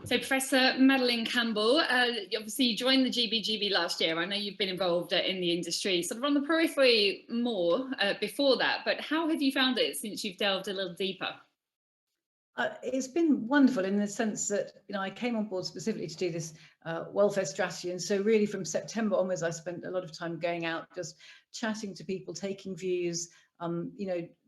So Professor Madeleine Campbell, obviously you joined the GBGB last year. I know you've been involved in the industry, sort of on the periphery more before that, but how have you found it since you've delved a little deeper? It's been wonderful in the sense that, I came on board specifically to do this welfare strategy. And so really from September onwards, I spent a lot of time going out, just chatting to people, taking views,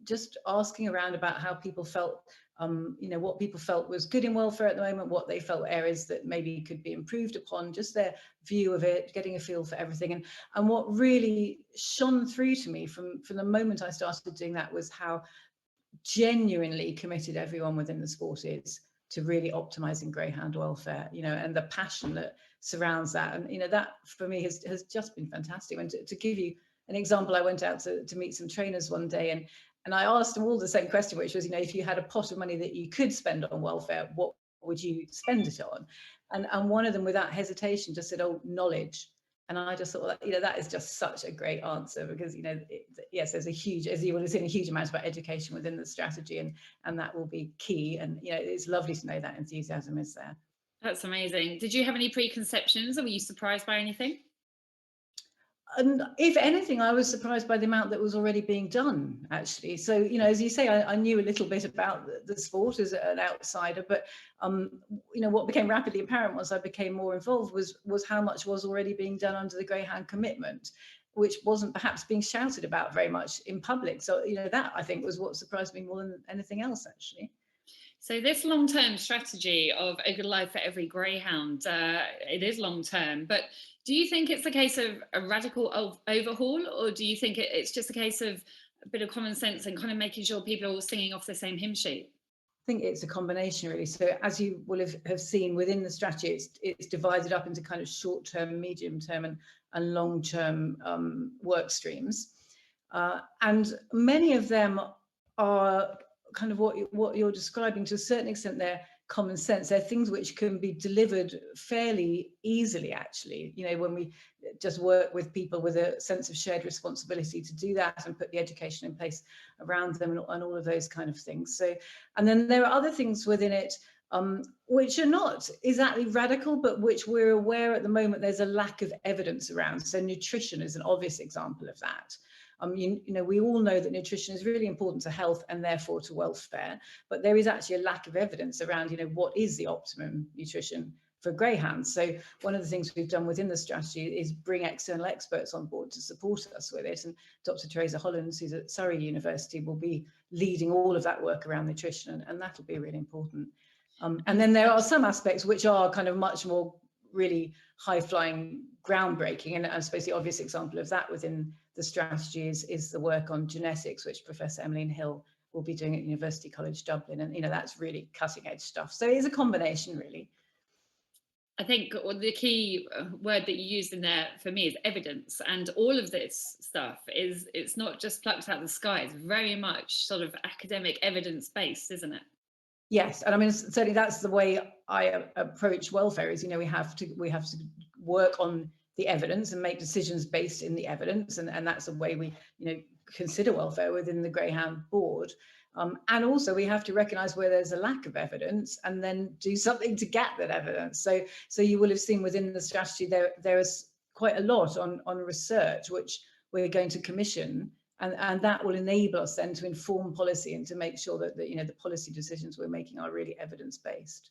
just asking around about how people felt, what people felt was good in welfare at the moment, what they felt areas that maybe could be improved upon, just their view of it, getting a feel for everything. And what really shone through to me from the moment I started doing that was how genuinely committed everyone within the sport is to really optimizing greyhound welfare, and the passion that surrounds that. And, that for me has just been fantastic. And to give you an example, I went out to meet some trainers one day and I asked them all the same question, which was, if you had a pot of money that you could spend on welfare, what would you spend it on? And one of them without hesitation just said, oh, knowledge. And I just thought, that is just such a great answer because, yes, there's a huge, as you will have seen, a huge amount about education within the strategy, and that will be key. And, it's lovely to know that enthusiasm is there. That's amazing. Did you have any preconceptions or were you surprised by anything? And if anything, I was surprised by the amount that was already being done, actually. So, as you say, I knew a little bit about the sport as an outsider, but, what became rapidly apparent once I became more involved was how much was already being done under the Greyhound commitment, which wasn't perhaps being shouted about very much in public. So, that I think was what surprised me more than anything else, actually. So this long-term strategy of a good life for every greyhound, it is long-term, but do you think it's a case of a radical overhaul, or do you think it's just a case of a bit of common sense and kind of making sure people are all singing off the same hymn sheet? I think it's a combination, really. So as you will have seen within the strategy, it's divided up into kind of short-term, medium-term and long-term work streams. And many of them are kind of what you're describing. To a certain extent, they're common sense. They're things which can be delivered fairly easily, actually, when we just work with people with a sense of shared responsibility to do that and put the education in place around them and all of those kind of things. So, and then there are other things within it which are not exactly radical, but which we're aware at the moment there's a lack of evidence around. So nutrition is an obvious example of that. We all know that nutrition is really important to health and therefore to welfare, but there is actually a lack of evidence around, what is the optimum nutrition for greyhounds. So one of the things we've done within the strategy is bring external experts on board to support us with it. And Dr. Teresa Hollands, who's at Surrey University, will be leading all of that work around nutrition, and that'll be really important. And then there are some aspects which are kind of much more really high-flying, groundbreaking, and I suppose the obvious example of that within the strategy is the work on genetics, which Professor Emmeline Hill will be doing at University College Dublin, and that's really cutting-edge stuff. So it is a combination, really. I think the key word that you used in there for me is evidence, and all of this stuff it's not just plucked out of the sky. It's very much sort of academic evidence-based, isn't it? Yes, and I mean certainly that's the way I approach welfare. Is we have to work on the evidence and make decisions based in the evidence, and that's the way we consider welfare within the Greyhound board. And also we have to recognise where there's a lack of evidence and then do something to get that evidence. So you will have seen within the strategy there is quite a lot on research which we're going to commission. And that will enable us then to inform policy and to make sure that the policy decisions we're making are really evidence-based.